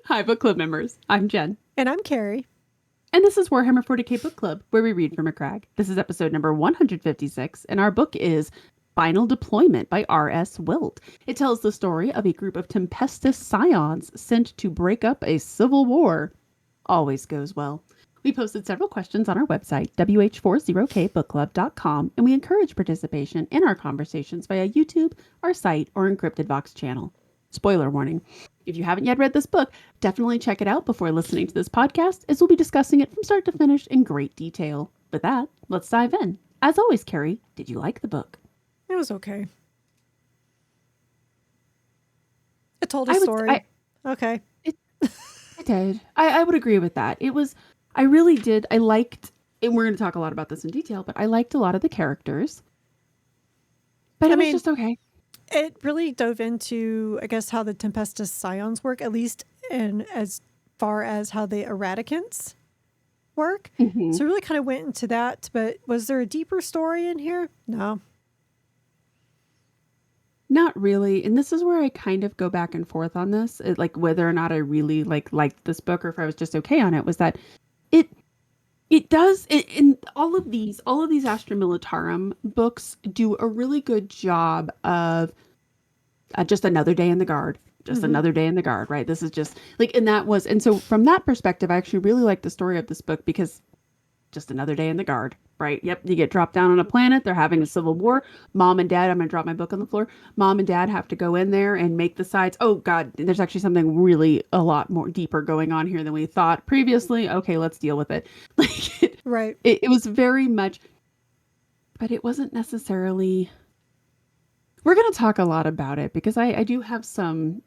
Hi, book club members. I'm Jen. And I'm Carrie. And this is Warhammer 40k Book Club, where we read from a crag. This is episode number 156, and our book is Final Deployment by R.S. Wilt. It tells the story of a group of Tempestus Scions sent to break up a civil war. Always goes well. We posted several questions on our website, WH40kbookclub.com, and we encourage participation in our conversations via YouTube, our site, or Encrypted Vox channel. Spoiler warning. If you haven't yet read this book, definitely check it out before listening to this podcast, as we'll be discussing it from start to finish in great detail. With that, let's dive in. As always, Carrie, did you like the book? It was okay. It told a story. Okay. It did. I would agree with that. It was, I really did. I liked, and we're going to talk a lot about this in detail, but I liked a lot of the characters. But it was just okay. It really dove into, I guess, how the Tempestus Scions work, at least in as far as how the Eradicants work. Mm-hmm. So it really kind of went into that. But was there a deeper story in here? No. Not really. And this is where I kind of go back and forth on this, like whether or not I really liked this book or if I was just okay on it, was that it does in all of these Astra Militarum books do a really good job of just another day in the guard. Just another day in the guard, right? This is just like, and so from that perspective, I actually really like the story of this book because just another day in the guard, right? Yep. You get dropped down on a planet. They're having a civil war. Mom and dad, I'm going to drop my book on the floor. Mom and dad have to go in there and make the sides. Oh God, there's actually something really a lot more deeper going on here than we thought previously. Okay, let's deal with it. Right. It was very much, but it wasn't necessarily, we're going to talk a lot about it because I do have some,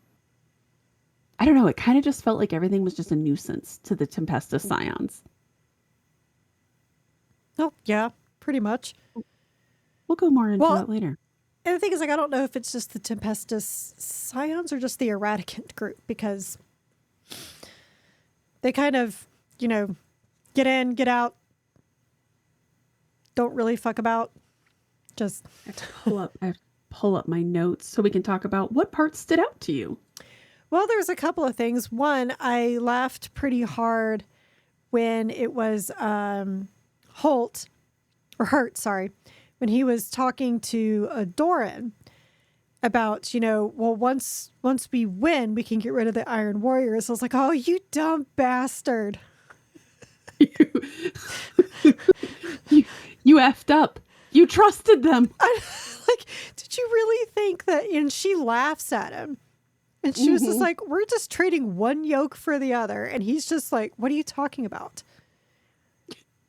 I don't know, it kind of just felt like everything was just a nuisance to the Tempestus Scions. Oh, yeah, pretty much. We'll go more into that later. And the thing is, like, I don't know if it's just the Tempestus Scions or just the Eradicant group, because they kind of, get in, get out, don't really fuck about. Just I have to pull up my notes so we can talk about what parts stood out to you. Well, there's a couple of things. One, I laughed pretty hard when it was Hurt, when he was talking to Doran about, well, once we win, we can get rid of the Iron Warriors. I was like, oh, you dumb bastard. You effed up. You trusted them. Did you really think that? And she laughs at him. And she was just like, we're just trading one yoke for the other. And he's just like, what are you talking about?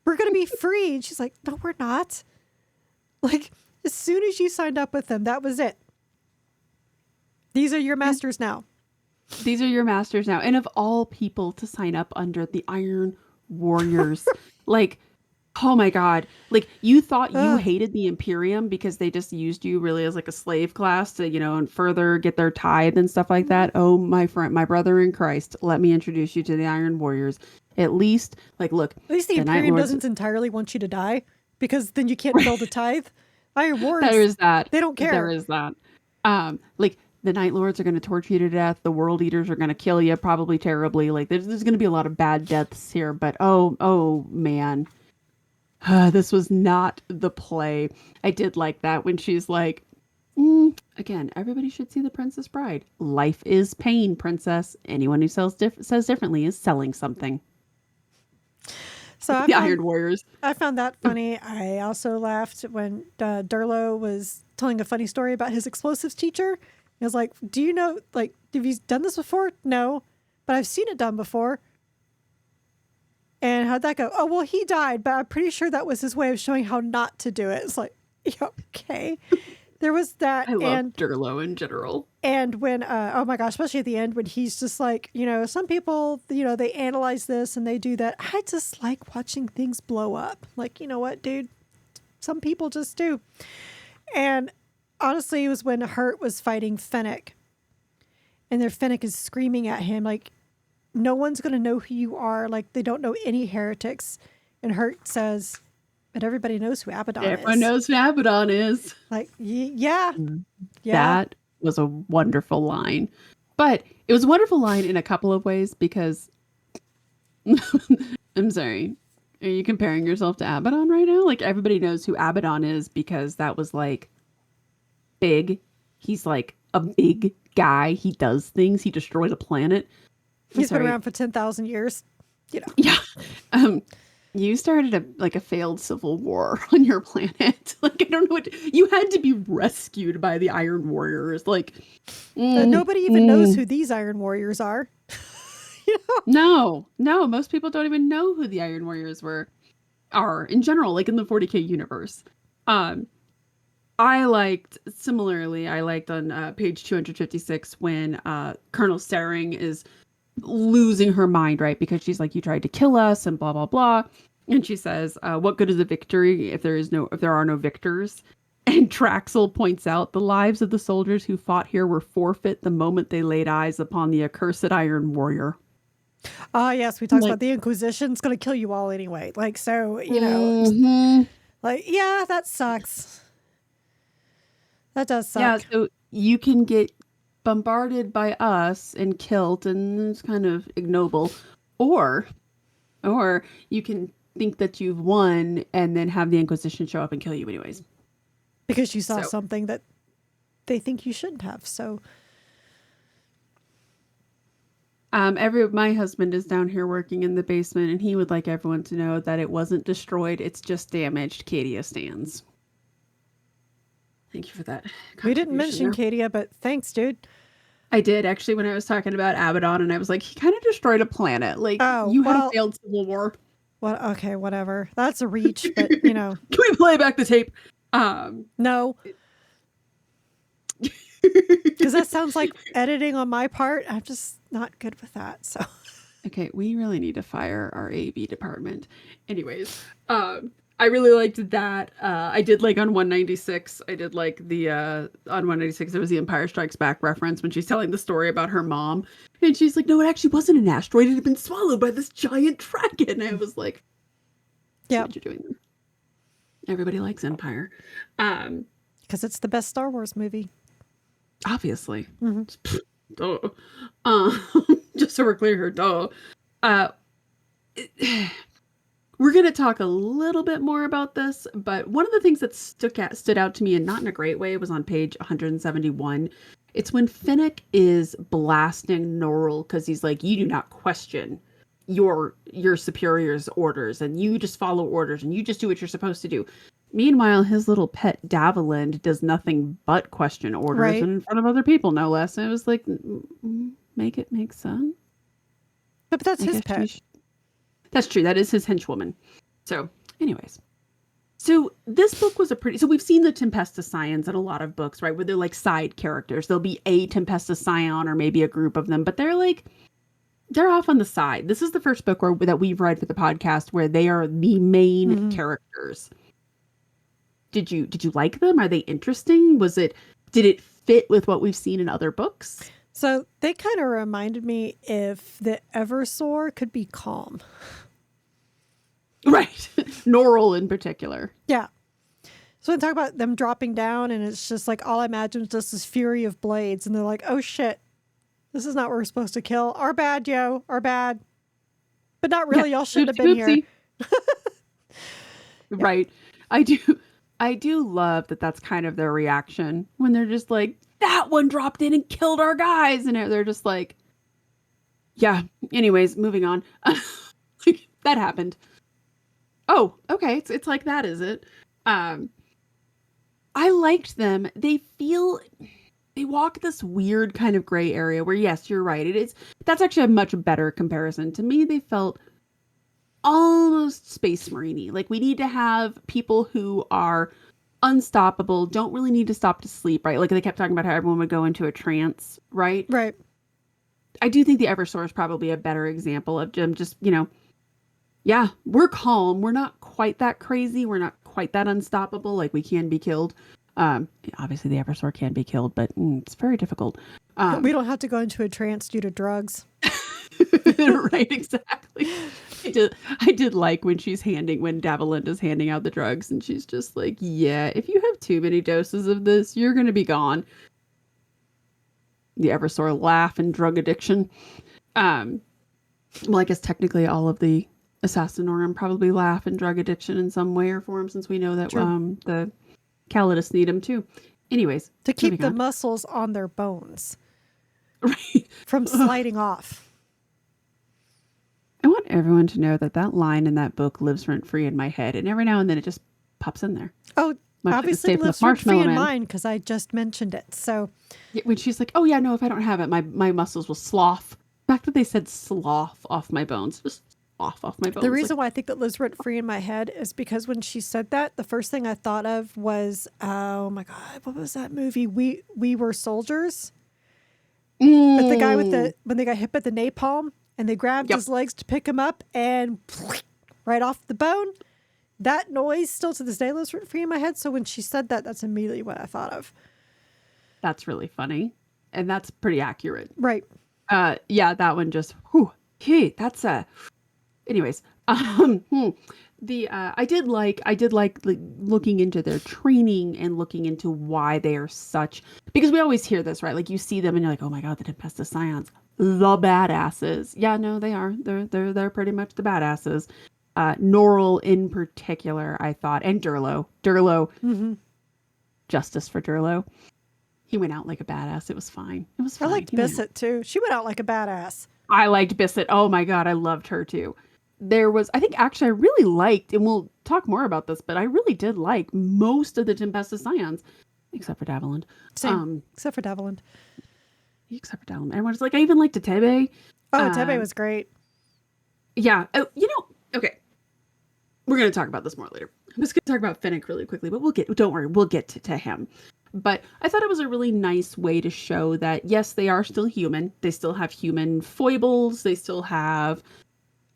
We're going to be free. And she's like, no, we're not. Like, as soon as you signed up with them, that was it. These are your masters now. These are your masters now. And of all people to sign up under the Iron Warriors, like, oh my God. Like, you thought you hated the Imperium because they just used you really as like a slave class to, and further get their tithe and stuff like that. Oh, my friend, my brother in Christ, let me introduce you to the Iron Warriors. At least, look. At least the Imperium doesn't entirely want you to die, because then you can't build a tithe. Iron Warriors. There is that. They don't care. There is that. The Night Lords are going to torture you to death. The World Eaters are going to kill you, probably terribly. Like, there's going to be a lot of bad deaths here. But oh man. This was not the play. I did like that when she's like, again, everybody should see The Princess Bride. Life is pain, princess. Anyone who says differently is selling something. So Iron Warriors. I found that funny. I also laughed when Durlo was telling a funny story about his explosives teacher. He was like, do you know, have you done this before? No, but I've seen it done before. And how'd that go? Oh, well, he died, but I'm pretty sure that was his way of showing how not to do it. It's like, yeah, okay. There was that. I love Durlo in general. And when, oh my gosh, especially at the end when he's just like, some people, they analyze this and they do that. I just like watching things blow up. Like, you know what, dude? Some people just do. And honestly, it was when Hurt was fighting Fennec. And their Fennec is screaming at him like, no one's going to know who you are. Like, they don't know any heretics. And Hurt says, but everybody knows who Abaddon is. Everyone knows who Abaddon is. Like, yeah. That was a wonderful line. But it was a wonderful line in a couple of ways because I'm sorry. Are you comparing yourself to Abaddon right now? Like everybody knows who Abaddon is because that was like big. He's like a big guy. He does things. He destroyed a planet. I'm He's been sorry. around for 10,000 years. You know. Yeah. Um, you started a failed civil war on your planet. Like I don't know what you had to be rescued by the Iron Warriors. Like Nobody even knows who these Iron Warriors are. You know? no, most people don't even know who the Iron Warriors are in general, like in the 40k universe. Um, I liked on page 256 when Colonel Staring is losing her mind, right? Because she's like, you tried to kill us and blah, blah, blah. And she says, what good is a victory if there are no victors? And Traxel points out the lives of the soldiers who fought here were forfeit the moment they laid eyes upon the accursed Iron Warrior. Yes, we talked Like, about the Inquisition's going to kill you all anyway. Like, so, you know, mhm. like, yeah, that sucks. That does suck. Yeah, so you can get bombarded by us and killed, and it's kind of ignoble. Or you can think that you've won and then have the Inquisition show up and kill you anyways. Because you saw So, something that they think you shouldn't have. So, my husband is down here working in the basement, and he would like everyone to know that it wasn't destroyed; it's just damaged. Cadia stands. Thank you for that. we didn't mention There. Cadia, but thanks, dude. I did actually when I was talking about Abaddon, and I was like, he kind of destroyed a planet. Like Oh, you had a well, failed civil war. what? Okay, whatever. That's a reach, but, you know. Can we play back the tape? No. Because that sounds like editing on my part. I'm just not good with that. So, Okay, we really need to fire our AB department. Anyways, I really liked that. I did like on 196. I did like the on 196. There was the Empire Strikes Back reference when she's telling the story about her mom, and she's like, "No, it actually wasn't an asteroid. It had been swallowed by this giant dragon." I was like, yeah. "What you're doing there?" Everybody likes Empire. Because it's the best Star Wars movie. Obviously. Mm-hmm. Duh. Just so we're clear here, duh. We're going to talk a little bit more about this, but one of the things that stood out to me, and not in a great way, was on page 171. It's when Finnick is blasting Norrell because he's like, you do not question your superior's orders, and you just follow orders, and you just do what you're supposed to do. Meanwhile, his little pet Davalind does nothing but question orders, Right. and in front of other people, no less. And it was like, make it make sense. But that's his pet. That's true. That is his henchwoman. So, anyways. So this book was so we've seen the Tempestus Scions in a lot of books, right? Where they're like side characters. There'll be a Tempestus Scion or maybe a group of them, but they're off on the side. This is the first book that we've read for the podcast where they are the main characters. Did you like them? Are they interesting? Did it fit with what we've seen in other books? So they kind of reminded me if the Eversor could be calm. Right. Norrell in particular. Yeah. So when talk about them dropping down and it's just like all I imagine is just this fury of blades and they're like, oh shit, this is not what we're supposed to kill. Our bad, yo, our bad. But not really, y'all shouldn't have been here. Right. I do love that that's kind of their reaction when they're just like, that one dropped in and killed our guys. And they're just like, yeah, anyways, moving on. That happened. Oh, okay. It's like that, is it? I liked them. They walk this weird kind of gray area where, yes, you're right. That's actually a much better comparison. To me, they felt almost Space Marine-y. Like we need to have people who are unstoppable, don't really need to stop to sleep, right? Like they kept talking about how everyone would go into a trance, right? Right. I do think the Eversor is probably a better example of them just, yeah, we're calm. We're not quite that crazy. We're not quite that unstoppable. Like we can be killed. Obviously the Eversor can be killed, but it's very difficult. We don't have to go into a trance due to drugs. Right, exactly. I did like when Davalinda's handing out the drugs and she's just like, yeah, if you have too many doses of this, you're going to be gone. the ever sore laugh and drug addiction. Well, I guess technically all of the Assassinorum probably laugh and drug addiction in some way or form, since we know that the Calidus need them too. Anyways, to keep the muscles on their bones right from sliding off. I want everyone to know that line in that book lives rent free in my head, and every now and then it just pops in there. Oh, obviously it lives rent free in mine because I just mentioned it. So when she's like, "Oh yeah, no, if I don't have it, my muscles will slough." The fact that they said slough off my bones, just slough off my bones. The reason why I think that lives rent free in my head is because when she said that, the first thing I thought of was, oh my God, what was that movie? We Were Soldiers. But the guy when they got hit by the napalm and they grabbed his legs to pick him up and right off the bone. That noise still to this day lives rent free in my head. So when she said that, that's immediately what I thought of. that's really funny. And that's pretty accurate. Right. Yeah, that one just, hey, that's anyways, I did like looking into their training and looking into why they are such, because we always hear this, right? Like you see them and you're like, oh my God, the Tempestus Scions, the badasses. Yeah, no, they are. They're pretty much the badasses. Norrell in particular, I thought, and Durlo, justice for Durlo. He went out like a badass. It was fine. It was fine. I liked Bissett too. She went out like a badass. I liked Bissett. Oh my God, I loved her too. I think actually I really liked, and we'll talk more about this, but I really did like most of the Tempestus Scions, except for Daviland. Except for Daviland. Everyone's like, I even liked Tebe. Oh, Tebe was great. Yeah. Oh, okay. We're going to talk about this more later. I'm just going to talk about Fennec really quickly, but don't worry, we'll get to him. But I thought it was a really nice way to show that, yes, they are still human. They still have human foibles. They still have,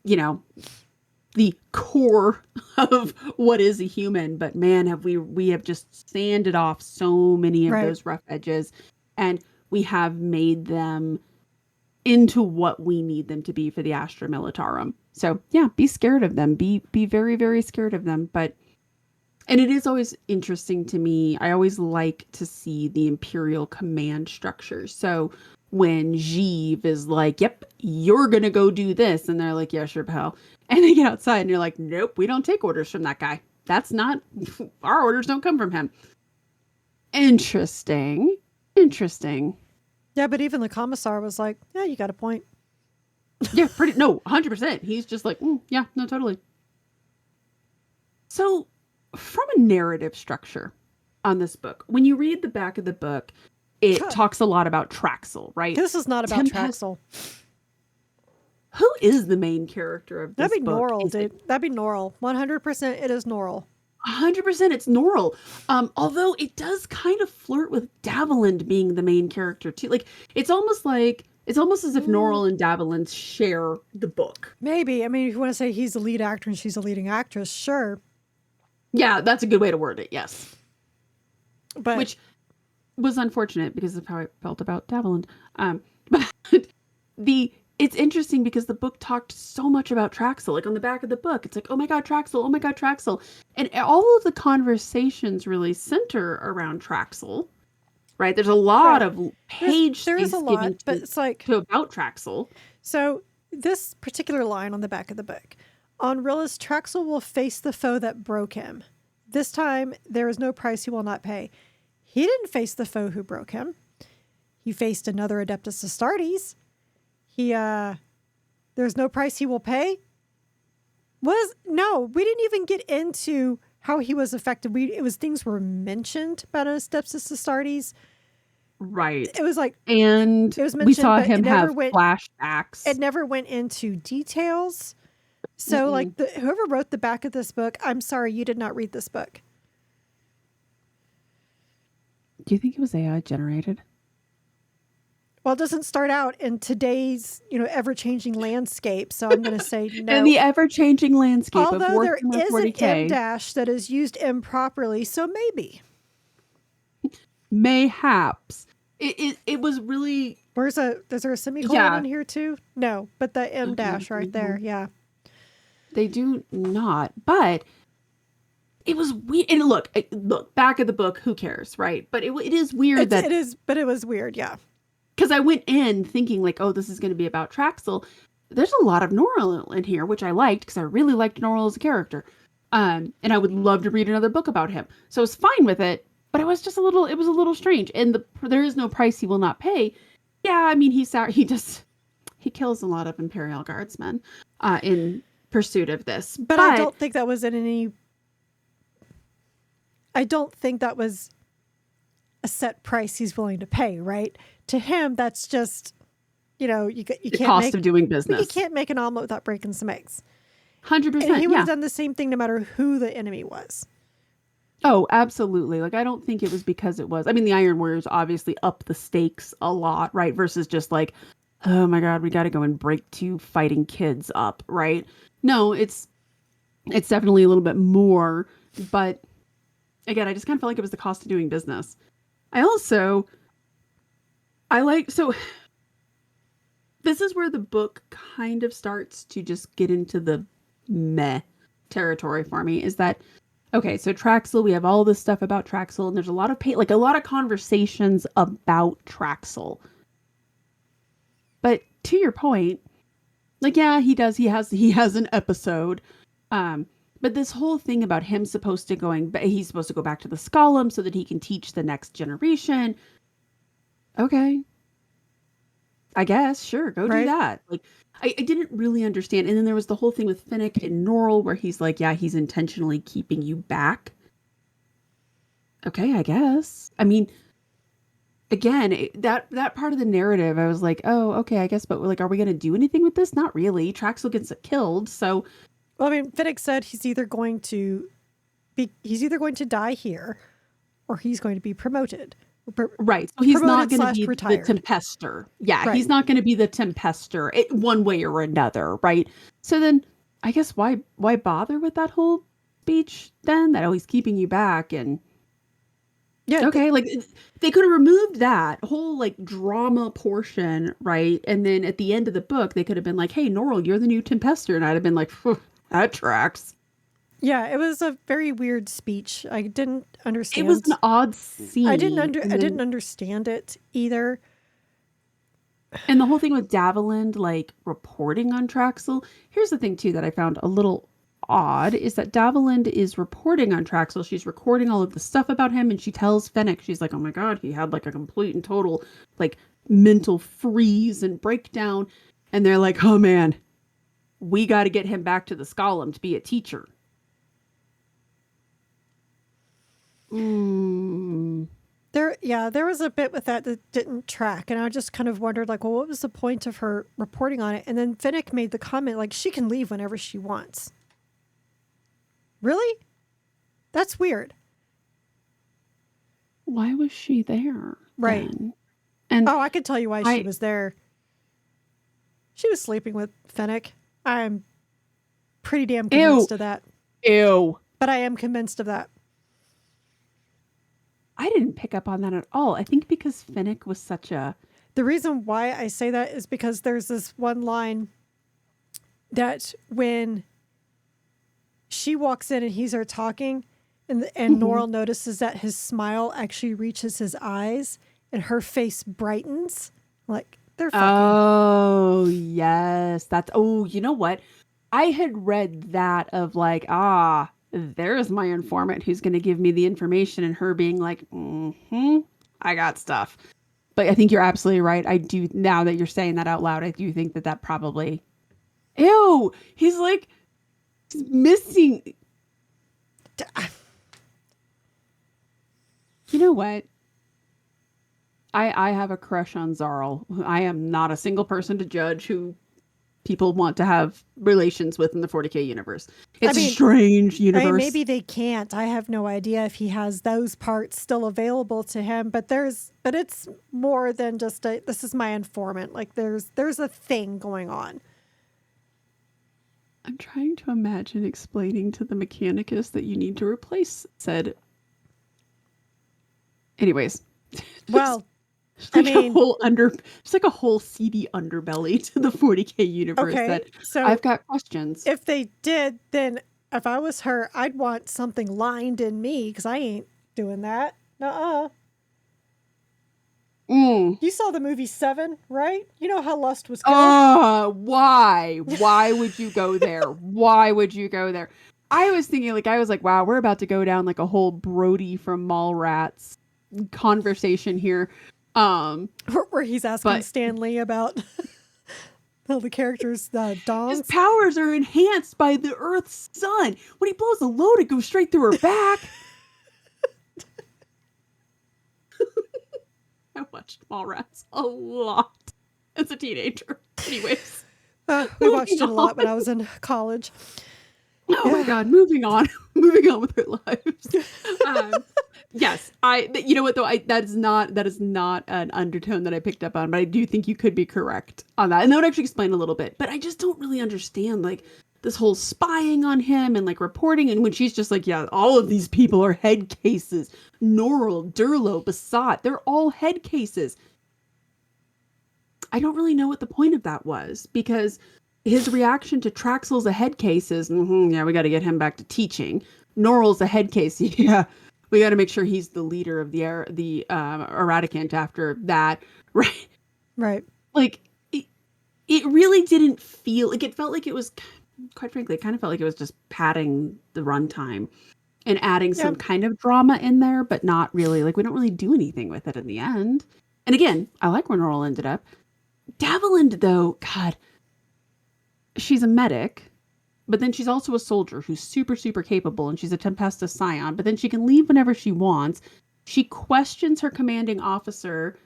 the core of what is a human. But man, we have just sanded off so many of those rough edges, and we have made them into what we need them to be for the Astra Militarum. So yeah, be scared of them. Be very, very scared of them. And it is always interesting to me. I always like to see the Imperial command structure. So when Jeev is like, yep, you're going to go do this. And they're like, yeah, sure, pal. And they get outside and you're like, nope, we don't take orders from that guy. That's not, our orders don't come from him. Interesting. Yeah, but even the commissar was like, yeah, you got a point. Yeah, 100%. He's just like, yeah, no, totally. So from a narrative structure on this book, when you read the back of the book, it talks a lot about Traxel, right? This is not about Traxel. Who is the main character of this book? That'd be Norrell, dude. That'd be Norrell. 100% it is Norrell. 100% it's Norrell. Although it does kind of flirt with Daviland being the main character too. Like it's almost as if Norrell and Daviland share the book. Maybe. I mean, if you want to say he's the lead actor and she's the leading actress, sure. Yeah, that's a good way to word it, yes. But which was unfortunate because of how I felt about Daviland. But it's interesting because the book talked so much about Traxel. Like on the back of the book, it's like, oh my God, Traxel, oh my God, Traxel. And all of the conversations really center around Traxel, right? There's a lot of page there is a lot, but it's like about Traxel. So this particular line on the back of the book, on Rillis, Traxel will face the foe that broke him. This time, there is no price he will not pay. He didn't face the foe who broke him. He faced another Adeptus Astartes. There's no price he will pay. No, we didn't even get into how he was affected. It was things were mentioned about Adeptus Astartes. Right. It was like, and it was mentioned, we saw him have flashbacks. It never went into details. So like whoever wrote the back of this book, I'm sorry, you did not read this book. Do you think it was AI generated? Well, it doesn't start out in today's, ever-changing landscape. So I'm going to say no. In the ever-changing landscape of Although there Warhammer is 40k, an M-dash that is used improperly, so maybe. Mayhaps. It was really... Is there a semicolon in here too? No, but the M-dash right there, yeah. They do not, but it was weird. And look, back of the book, who cares, right? But it is weird it is, but it was weird, yeah. because I went in thinking like, oh, this is going to be about Traxel. There's a lot of Norrell in here, which I liked because I really liked Norrell as a character. And I would love to read another book about him. So I was fine with it, but it was a little strange. And there is no price he will not pay. Yeah, I mean, he kills a lot of Imperial Guardsmen in pursuit of this. But I don't think that was I don't think that was a set price he's willing to pay, right? To him, that's just, you can't the cost of doing business. You can't make an omelet without breaking some eggs. 100%. And he would have done the same thing no matter who the enemy was. Oh, absolutely. Like, I don't think it was because I mean, the Iron Warriors obviously up the stakes a lot, right? Versus just like, oh my God, we got to go and break 2 fighting kids up, right? No, it's definitely a little bit more, but again, I just kind of felt like it was the cost of doing business. So this is where the book kind of starts to just get into the meh territory for me, is that, okay, so Traxel, we have all this stuff about Traxel, and there's a lot of a lot of conversations about Traxel. But to your point, like, yeah, he has an episode. But this whole thing about he's supposed to go back to the Skolum so that he can teach the next generation. Okay. I guess, sure, go do that. Like, I didn't really understand. And then there was the whole thing with Finnick and Norrell where he's like, yeah, he's intentionally keeping you back. Okay, I guess. I mean, again, that part of the narrative, I was like, oh, okay, I guess, but like, are we going to do anything with this? Not really. Traxel gets killed, so. Well, I mean, Finnick said he's either going to die here, or he's going to be promoted. Right. So he's not going to be the Tempester. Yeah, right. He's not going to be the Tempester one way or another, right? So then I guess why bother with that whole speech then? That he's keeping you back and yeah, okay, like they could have removed that whole like drama portion, right? And then at the end of the book, they could have been like, "Hey, Norrell, you're the new Tempester," and I'd have been like, "That tracks." Yeah, it was a very weird speech. I didn't understand. It was an odd scene. I didn't understand it either. And the whole thing with Davalind, like, reporting on Traxel. Here's the thing, too, that I found a little odd, is that Davalind is reporting on Traxel. She's recording all of the stuff about him, and she tells Finnick, she's like, oh my God, he had, like, a complete and total, like, mental freeze and breakdown. And they're like, oh, man, we got to get him back to the Skolum to be a teacher. There was a bit with that didn't track, and I just kind of wondered, like, well, what was the point of her reporting on it? And then Finnick made the comment, like, she can leave whenever she wants. Really? That's weird. Why was she there? Right. Then? And I can tell you why she was there. She was sleeping with Finnick. I'm pretty damn convinced of that. Ew. But I am convinced of that. I didn't pick up on that at all. I think because Finnick was such a... The reason why I say that is because there's this one line that when she walks in and he's there talking, and Norrell notices that his smile actually reaches his eyes and her face brightens. Like, they're fucking... Oh, yes. You know what? I had read that of like, there's my informant who's going to give me the information, and her being like, I got stuff. But I think you're absolutely right. I do, now that you're saying that out loud, I do think that probably, ew, he's like missing. You know what? I have a crush on Zarl. I am not a single person to judge who people want to have relations with in the 40k universe. It's a strange universe. Maybe they can't. I have no idea if he has those parts still available to him, but it's more than just this is my informant. Like there's a thing going on. I'm trying to imagine explaining to the mechanicus that you need to replace said. Anyways. Well, Like it's like a whole seedy underbelly to the 40k universe that so I've got questions. If they did, then if I was her, I'd want something lined in me because I ain't doing that. Nuh-uh. Mm. You saw the movie Seven, right? You know how Lust was killed? Why? Why would you go there? Why would you go there? I was thinking, like, I was like, wow, we're about to go down like a whole Brody from Mallrats conversation here. Where he's asking But Stanley about how the characters, his dongs. powers are enhanced by the Earth's sun. When he blows a load, it goes straight through her back. I watched Mallrats a lot as a teenager. Anyways, We watched it a lot when on. I was in college. Oh my God, moving on. Moving on with our lives. Yes, you know what though, that is not an undertone that I picked up on, but I do think you could be correct on that. And that would actually explain a little bit. But I just don't really understand like this whole spying on him and like reporting, and when she's just like, yeah, all of these people are head cases. Norrell, Durlo, Basat, they're all head cases. I don't really know what the point of that was, because his reaction to Traxel's a head case is, yeah, we got to get him back to teaching. Norrell's a head case. Yeah, we got to make sure he's the leader of the Eradicant after that. Right. Right. Like, it really didn't feel, like, it felt like it was, quite frankly, it kind of felt like it was just padding the runtime and adding some kind of drama in there, but not really. Like, we don't really do anything with it in the end. And again, I like where Norrell ended up. Davalind, though, God, she's a medic, but then she's also a soldier who's super, super capable, and she's a Tempestus Scion, but then she can leave whenever she wants. She questions her commanding officer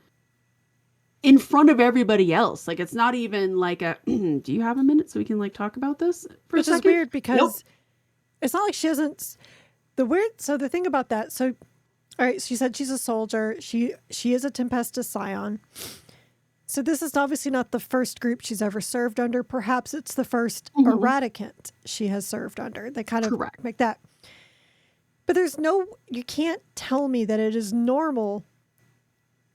in front of everybody else. Like, it's not even like a, do you have a minute so we can, like, talk about this for a second? Which is weird because it's not like she doesn't... So the thing about that, so, all right, she said she's a soldier. She is a Tempestus Scion. So this is obviously not the first group she's ever served under. Perhaps it's the first Eradicant she has served under. They kind of make that. But you can't tell me that it is normal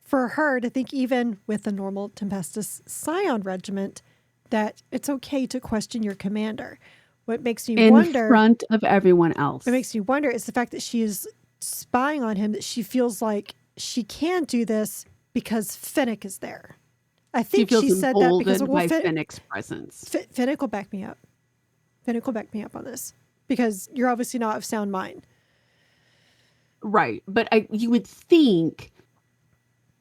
for her to think, even with a normal Tempestus Scion regiment, that it's okay to question your commander. What makes me wonder... In front of everyone else. What makes me wonder is the fact that she is spying on him, that she feels like she can do this because Fennec is there. I think she said that because by Fennec's presence. Fennec will back me up. Fennec will back me up on this because you're obviously not of sound mind. Right, but you would think,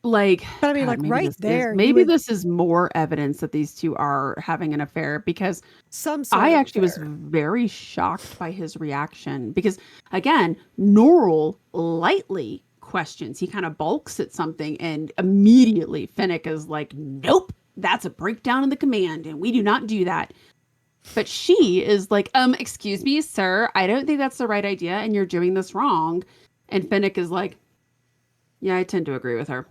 like, but I mean, God, like right there, this is more evidence that these two are having an affair, because I actually was very shocked by his reaction, because again, Norrell lightly questions. He kind of balks at something, and immediately Fennec is like, nope, that's a breakdown in the command, and we do not do that. But she is like, excuse me, sir, I don't think that's the right idea, and you're doing this wrong. And Fennec is like, yeah, I tend to agree with her.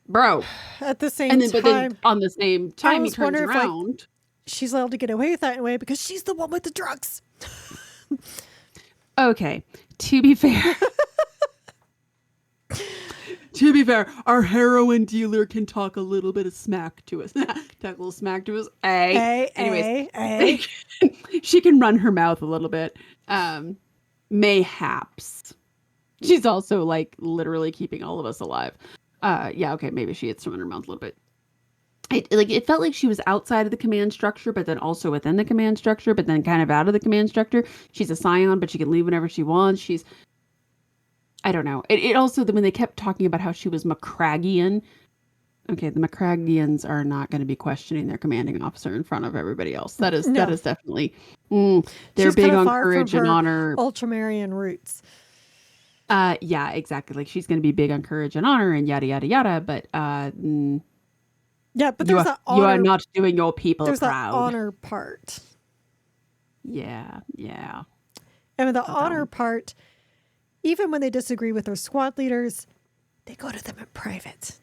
Bro. At the same time, but then on the same time, he turns around. Like, she's allowed to get away with that in a way because she's the one with the drugs. Okay, to be fair, our heroin dealer can talk a little bit of smack to us. Talk a little smack to us. Anyways, she can run her mouth a little bit. Mayhaps. She's also like literally keeping all of us alive. Yeah, okay, maybe she hits run her mouth a little bit. It felt like she was outside of the command structure, but then also within the command structure, but then kind of out of the command structure. She's a Scion, but she can leave whenever she wants. I don't know. It also, when they kept talking about how she was Macragian, okay, the Macragians are not going to be questioning their commanding officer in front of everybody else. That is definitely, they're big on courage and honor. Ultramarine roots. Yeah, exactly. Like, she's going to be big on courage and honor and yada, yada, yada, but, yeah, but there's that honor. You are not doing your people proud. There's that honor part. Yeah. And with the honor part, even when they disagree with their squad leaders, they go to them in private.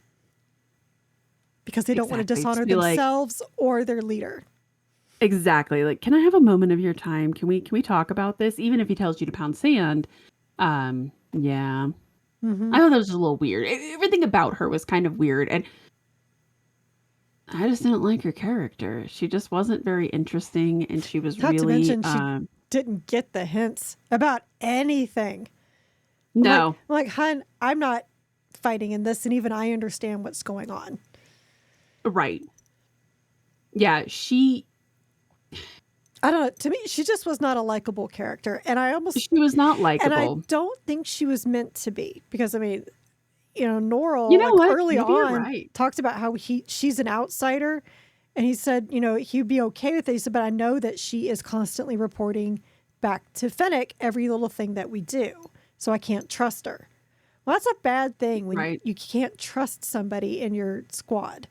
Because they don't want to dishonor themselves or their leader. Exactly. Like, can I have a moment of your time? Can we talk about this? Even if he tells you to pound sand. Yeah. I thought that was just a little weird. Everything about her was kind of weird. And I just didn't like her character. She just wasn't very interesting, and she was Not to mention, she didn't get the hints about anything. No. I'm like, hun, I'm not fighting in this, and even I understand what's going on. Right. Yeah, I don't know. To me, she just was not a likable character, and she was not I likable. don't think she was meant to be, because I mean, You Norrell, know like what? early Maybe you're on, right. talked about how she's an outsider, and he said, he'd be okay with it. He said, but I know that she is constantly reporting back to Fennec every little thing that we do, so I can't trust her. Well, that's a bad thing when Right. you can't trust somebody in your squad.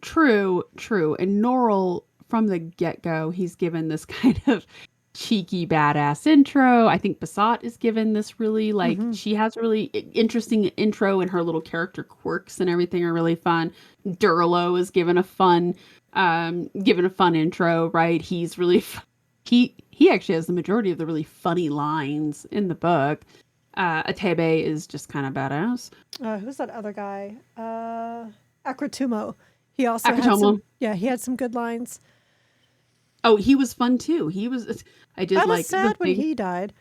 True, true. And Norrell, from the get-go, he's given this kind of cheeky, badass intro. I think Basat is given this really, like, Mm-hmm. she has a really interesting intro, and her little character quirks and everything are really fun. Durlo is given a fun intro, right? He's really, he actually has the majority of the really funny lines in the book. Atebe is just kind of badass. Who's that other guy? Akratumo. He also had Akatomo. he had some good lines. Oh, he was fun too. I did I was like the sad when thing. he died.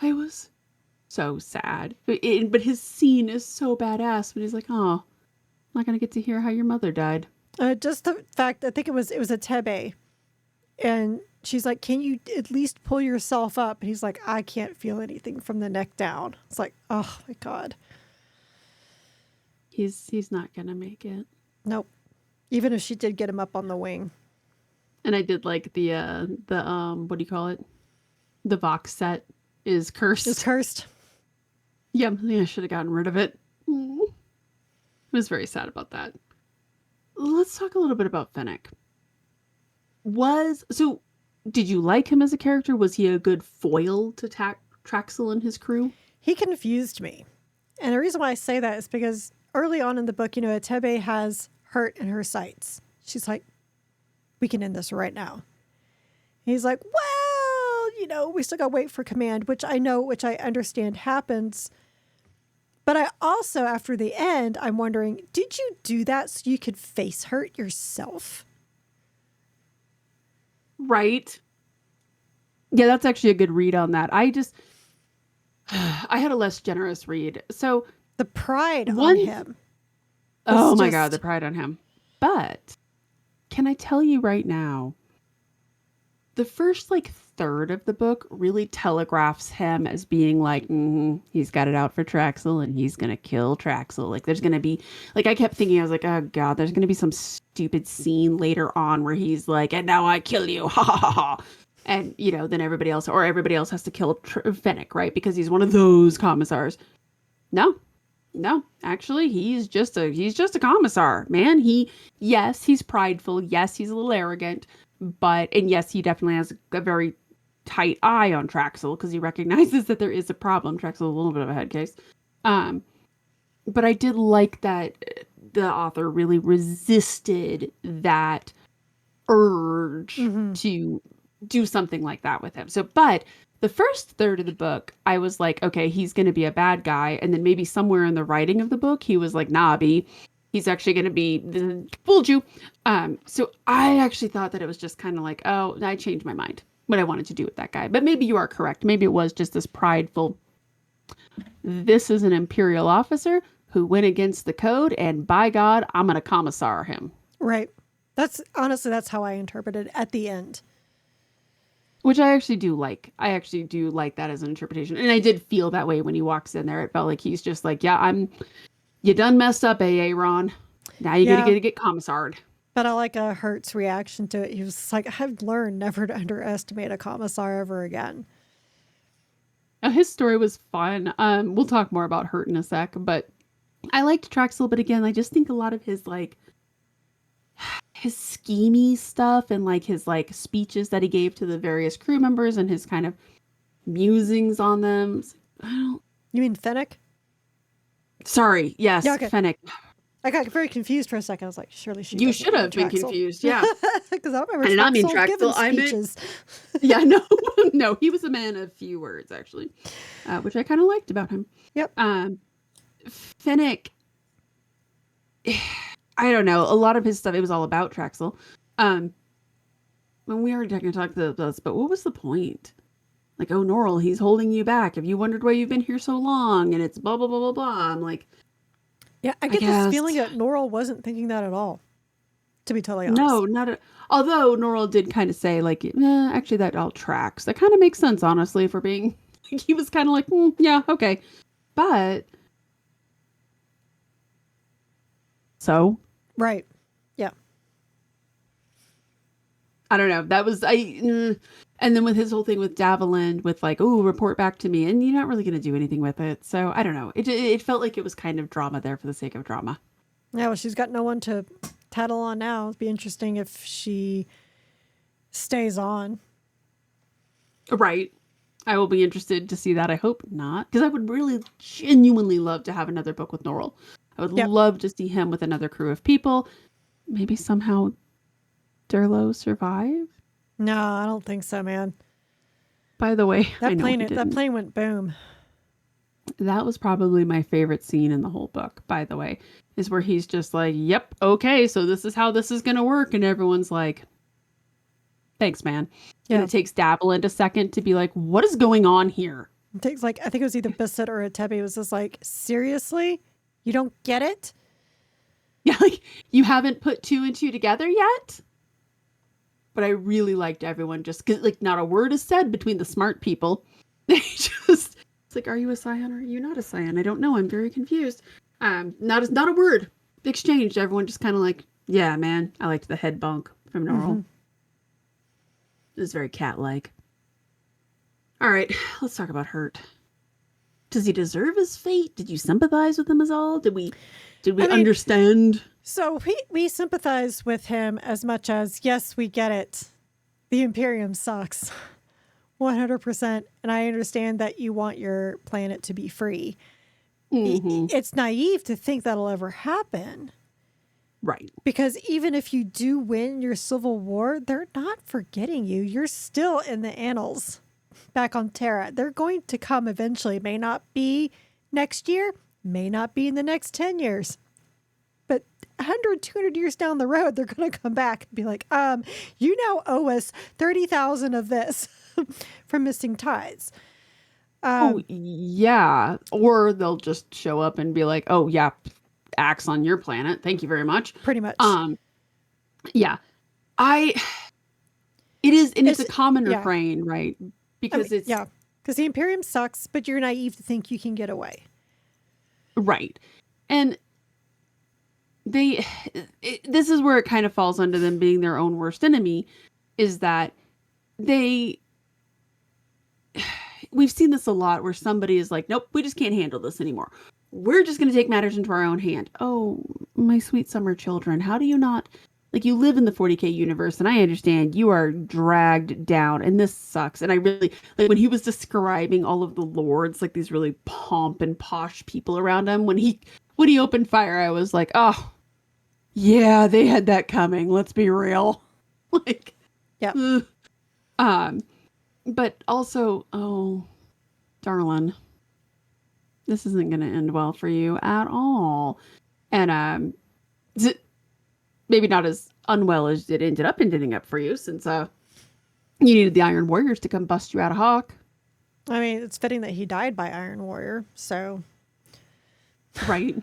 I was so sad. But his scene is so badass when he's like, oh, I'm not going to get to hear how your mother died. Just the fact, I think it was a Tebe, and she's like, "Can you at least pull yourself up?" And he's like, "I can't feel anything from the neck down." It's like, oh my god, He's not going to make it. nope. Even if she did get him up on the wing, And I did like the what do you call it? The Vox set is it's cursed. cursed. Yeah, I should have gotten rid of it. I was very sad about that. Let's talk a little bit about Fennec. Did you like him as a character? Was he a good foil to Traxel and his crew? He confused me, and the reason why I say that is because early on in the book, Tebe has hurt in her sights. She's like, "We can end this right now." And he's like, "Well, we still got to wait for command," which I understand happens. But I also, after the end, I'm wondering, did you do that so you could face hurt yourself? Right. Yeah, that's actually a good read on that. I had a less generous read. So The pride on one, him oh was my God, the just, pride on him. But can I tell you right now, the first like third of the book really telegraphs him as being like, he's got it out for Traxel and he's gonna kill Traxel. Like there's gonna be like I kept thinking, I was like, oh God, there's gonna be some stupid scene later on where he's like, and now I kill you, ha ha ha ha. And then everybody else has to kill Fennec, right? Because he's one of those commissars. No, no, actually, he's just a commissar, man. Yes, he's prideful. Yes, he's a little arrogant, and yes, he definitely has a very tight eye on Traxel because he recognizes that there is a problem. Traxel's a little bit of a head case. But I did like that the author really resisted that urge to do something like that with him. But the first third of the book, I was like, okay, he's going to be a bad guy. And then maybe somewhere in the writing of the book, he was like, nah, B, he's actually going to be, fooled you. So I actually thought that it was just kind of like, oh, I changed my mind what I wanted to do with that guy. But maybe you are correct. Maybe it was just this prideful, this is an Imperial officer who went against the code, and by God, I'm going to commissar him. right. That's how I interpreted it at the end. Which I actually do like. I actually do like that as an interpretation. And I did feel that way when he walks in there. It felt like he's just like, yeah, you done messed up, AA Ron. Now you Yeah. gotta get commissarred. But I like Hert's reaction to it. He was like, I've learned never to underestimate a commissar ever again. Now, his story was fun. We'll talk more about Hurt in a sec, but I liked Traxel, but again, I just think a lot of his his schemy stuff and like his like speeches that he gave to the various crew members and his kind of musings on them. I don't. You mean Fennec? Sorry, yes, Yeah, okay. Fennec. I got very confused for a second. I was like, surely she. You doesn't should mean have been Traxel. confused, yeah. Because I remember I did not mean Traxel giving Traxel. I meant speeches. yeah, no, no, he was a man of few words actually, which I kind of liked about him. Yep. Fennec. I don't know. A lot of his stuff, it was all about Traxel. When we already going to talk about this, but what was the point? like, oh, Norrell, he's holding you back. Have you wondered why you've been here so long? And it's blah, blah, blah, blah, blah. I'm like, Yeah, I I get this guess. feeling that Norrell wasn't thinking that at all, to be totally honest. No, not a, although Norrell did kind of say, like, actually, that all tracks. That kind of makes sense, honestly, for being, he was kind of like, yeah, okay. But, so, Right. Yeah. I don't know. That was, and then with his whole thing with Davalind, with like, oh, report back to me, and you're not really going to do anything with it. So, I don't know. It felt like it was kind of drama there for the sake of drama. Yeah, well, she's got no one to tattle on now. It'd be interesting if she stays on. Right. I will be interested to see that. I hope not, because I would really genuinely love to have another book with Norrell. I would Yep. love to see him with another crew of people. Maybe somehow Durlow survive. No, I don't think so, man. By the way, I That know plane he that didn't. plane went boom. That was probably my favorite scene in the whole book, by the way, is where he's just like, yep, okay, so this is how this is going to work. And everyone's like, thanks, man. And Yeah. it takes Davalind a second to be like, what is going on here? It takes like I think it was either Bissett or Atebi. It was just like, seriously? You don't get it? Yeah, like, you haven't put two and two together yet? But I really liked everyone just, cause, like, not a word is said between the smart people. They just, it's like, are you a Scion or are you not a Scion? I don't know. I'm very confused. Not a word exchanged. Everyone just kind of like, yeah, man, I liked the head bunk from Norrell. It was very cat-like. All right, let's talk about Hurt. Does he deserve his fate? Did you sympathize with him at all? Did we I mean, understand? So we sympathize with him as much as, yes, we get it. The Imperium sucks. 100%. And I understand that you want your planet to be free. It's naive to think that'll ever happen. Right. Because even if you do win your civil war, they're not forgetting you. You're still in the annals back on Terra. They're going to come eventually. May not be next year, may not be in the next 10 years. But 100, 200 years down the road, they're going to come back and be like, you now owe us 30,000 of this from missing ties. Oh, yeah. Or they'll just show up and be like, oh, yeah, axe on your planet. Thank you very much. Pretty much. Yeah. It is, and it's a common yeah. refrain, right? Because it's... Yeah. Because the Imperium sucks, but you're naive to think you can get away. Right. And this is where it kind of falls under them being their own worst enemy, is that we've seen this a lot where somebody is like, nope, we just can't handle this anymore. We're just going to take matters into our own hand. Oh, my sweet summer children, how do you not, like, you live in the 40k universe, and I understand you are dragged down, and this sucks. And I really, like, when he was describing all of the lords, like these really pomp and posh people around him, when he opened fire, I was like, oh, yeah, they had that coming. Let's be real. Like, yeah. But also, oh, darling, this isn't going to end well for you at all. And maybe not as unwell as it ended up ending up for you, since you needed the Iron Warriors to come bust you out of Hawk. I mean, it's fitting that he died by Iron Warrior, so... Right.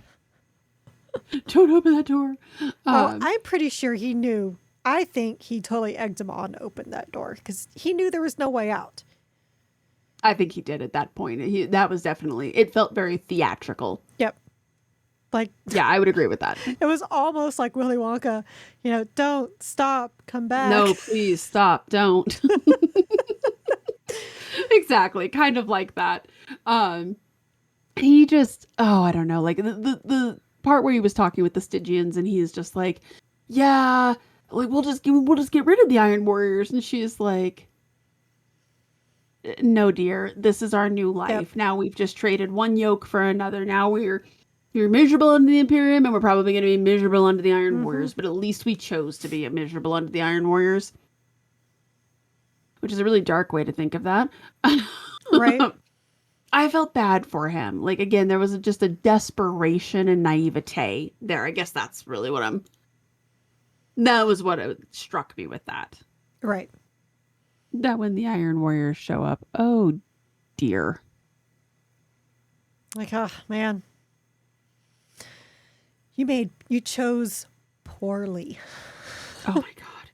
Don't open that door. I'm pretty sure he knew. I think he totally egged him on to open that door because he knew there was no way out. I think he did at that point. That was definitely, it felt very theatrical. Yep. Like, yeah, I would agree with that. It was almost like Willy Wonka, don't stop, come back. No, please stop, don't. Exactly, kind of like that. He just, I don't know, like the part where he was talking with the Stygians, and he's just like, yeah, like we'll just get rid of the Iron Warriors, and she's like, no, dear, this is our new life. Yep. Now we've just traded one yoke for another. Now you're miserable under the Imperium, and we're probably going to be miserable under the Iron Warriors, but at least we chose to be miserable under the Iron Warriors. Which is a really dark way to think of that. Right. I felt bad for him. Like, again, there was just a desperation and naivete there. I guess that's really that was what struck me with that. Right. That when the Iron Warriors show up, oh dear. Like, oh man, you chose poorly. Oh my god.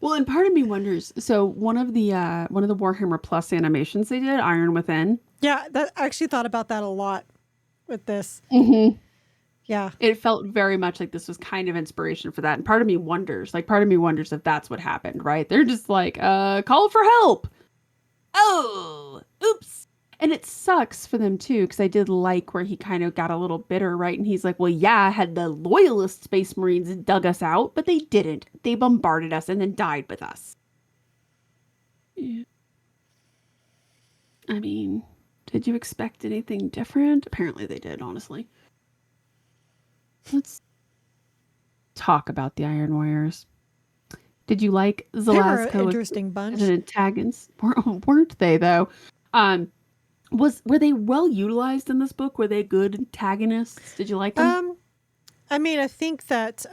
Well, and part of me wonders. So one of the Warhammer Plus animations they did, Iron Within. Yeah, that I actually thought about that a lot with this. Mm-hmm. Yeah. It felt very much like this was kind of inspiration for that. And part of me wonders if that's what happened, right? They're just like, call for help. Oh, oops. And it sucks for them too, because I did like where he kind of got a little bitter, right? And he's like, well, yeah, had the loyalist Space Marines dug us out, but they didn't. They bombarded us and then died with us. Yeah. I mean, did you expect anything different? Apparently they did, honestly. Let's talk about the Iron Warriors. Did you like They were an Zelasco interesting bunch. as an antagonist? Weren't they, though? Were they well utilized in this book? Were they good antagonists? Did you like them? I mean, I think that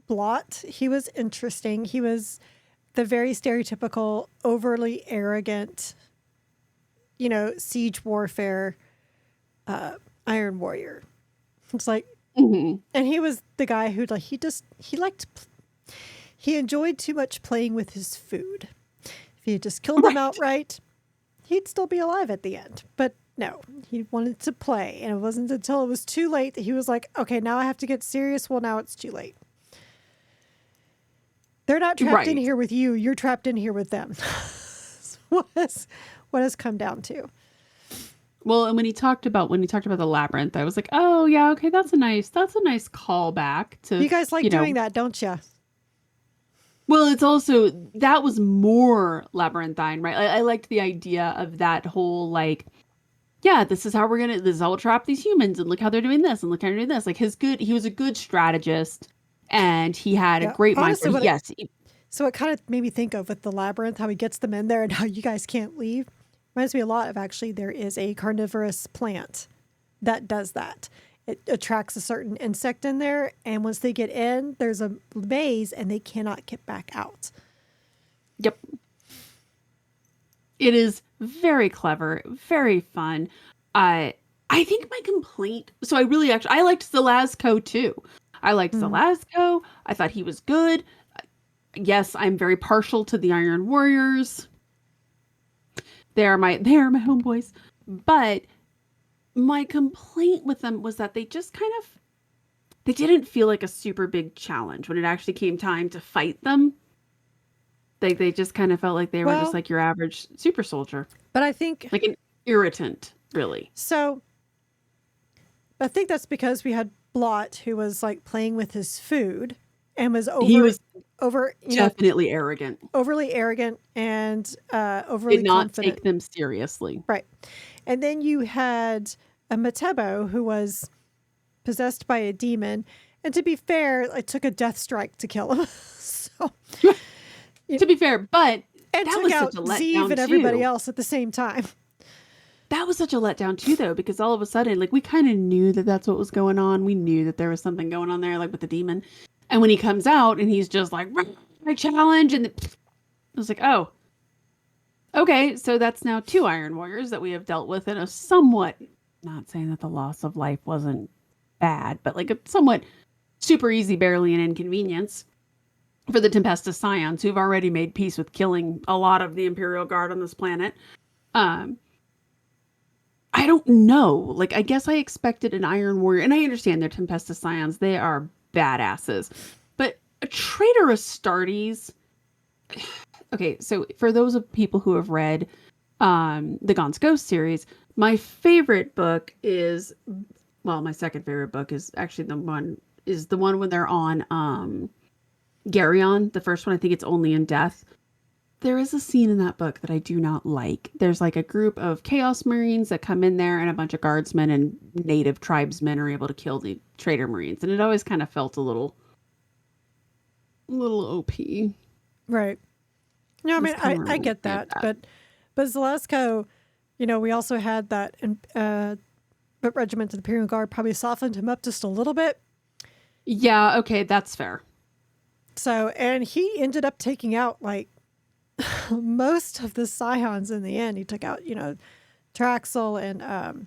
Blot, he was interesting. He was the very stereotypical, overly arrogant, siege warfare Iron Warrior. It's like, and he was the guy who he enjoyed too much playing with his food. If he just killed them outright, he'd still be alive at the end. But no, he wanted to play. And it wasn't until it was too late that he was like, okay, now I have to get serious. Well, now it's too late. They're not trapped in here with you. You're trapped in here with them. what has come down to. Well, and when he talked about the labyrinth, I was like, oh yeah, okay, that's a nice callback to. You guys like doing that, don't you? Well, it's also that was more labyrinthine, right? I liked the idea of that whole like, yeah, this is how we'll trap these humans, and look how they're doing this, and look how they're doing this. Like he was a good strategist, and he had a great mind for So it kind of made me think of with the labyrinth, how he gets them in there and how you guys can't leave. Reminds me a lot of actually there is a carnivorous plant that does that. It attracts a certain insect in there, and once they get in, there's a maze and they cannot get back out. Yep. It is very clever, very fun. I think my complaint, so I liked Zelasco too. I liked Zelasco. I thought he was good. Yes, I'm very partial to the Iron Warriors. They are my homeboys. But my complaint with them was that they just they didn't feel like a super big challenge when it actually came time to fight them. They just kind of felt like they were just like your average super soldier. But I think like an irritant, really. So I think that's because we had Blot, who was like playing with his food and was definitely arrogant. Overly arrogant and overly did not confident. Take them seriously. Right. And then you had a Matebo who was possessed by a demon. And to be fair, it took a death strike to kill him. So to be fair, but and that took was out such a letdown Zeev and everybody else at the same time. That was such a letdown too, though, because all of a sudden, like, we kind of knew that that's what was going on. We knew that there was something going on there, like with the demon. And when he comes out and he's just like, my challenge, and I was like, oh, okay, so that's now 2 Iron Warriors that we have dealt with in a somewhat, not saying that the loss of life wasn't bad, but like a somewhat super easy, barely an inconvenience for the Tempestus Scions, who've already made peace with killing a lot of the Imperial Guard on this planet. I don't know. Like, I guess I expected an Iron Warrior, and I understand they're Tempestus Scions. They are badasses. But a traitor Astartes... Okay, so for those of people who have read the Gaunt's Ghost series, my favorite book is... Well, my second favorite book is actually the one when they're on Garyon. The first one, I think it's Only in Death. There is a scene in that book that I do not like. There's like a group of Chaos Marines that come in there, and a bunch of guardsmen and native tribesmen are able to kill the traitor Marines. And it always kind of felt a little OP. Right. No, I mean, I get that. But Zelasco, we also had that regiment of the Imperial Guard probably softened him up just a little bit. Yeah, okay, that's fair. So, and he ended up taking out like most of the Scions in the end. He took out, Traxel and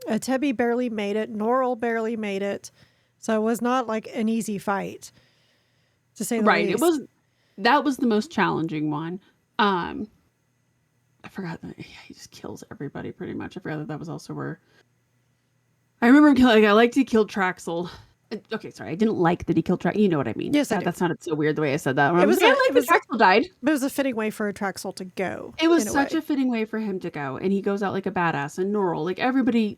Tebi barely made it. Norrell barely made it. So it was not like an easy fight, to say the Right. least. That was the most challenging one. I forgot that he just kills everybody pretty much. I forgot that was also where I remember him killing. Like, I liked he killed Traxel. Okay, sorry, I didn't like that he killed Traxel. You know what I mean? Yes, I do. That sounded so weird the way I said that. I It was was like, a, I it like was that Traxel died. It was a fitting way for Traxel to go. It was such a fitting way for him to go, and he goes out like a badass. And Norrell, like everybody,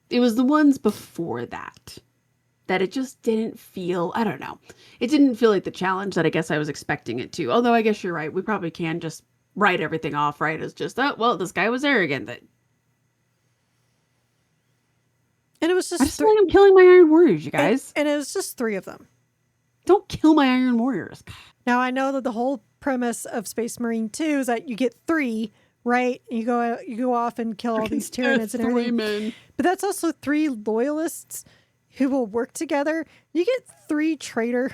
it was the ones before that it just didn't feel. I don't know. It didn't feel like the challenge that I guess I was expecting it to. Although I guess you're right. We probably can just write everything off, right? As just, oh, well, this guy was arrogant. That And it was just I just like him killing my Iron Warriors, you guys. And it was just 3 of them. Don't kill my Iron Warriors. Now I know that the whole premise of Space Marine 2 is that you get 3, right? You go off and kill all these Tyranids and everything. Men. But that's also 3 loyalists who will work together. You get 3 traitor.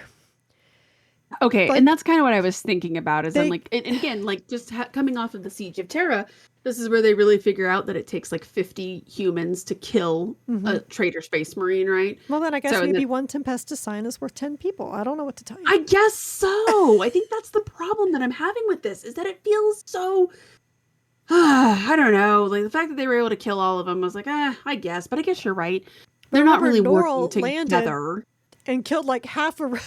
Okay, Like, and that's kind of what I was thinking about. Is I'm like, and again, like just coming off of the Siege of Terra, this is where they really figure out that it takes like 50 humans to kill a traitor Space Marine, right? Well, then I guess maybe one Tempestus Scion is worth 10 people. I don't know what to tell you. I guess so. I think that's the problem that I'm having with this, is that it feels so. I don't know. Like the fact that they were able to kill all of them, I was like, I guess. But I guess you're right. They're not really Norrell working together. And killed like half a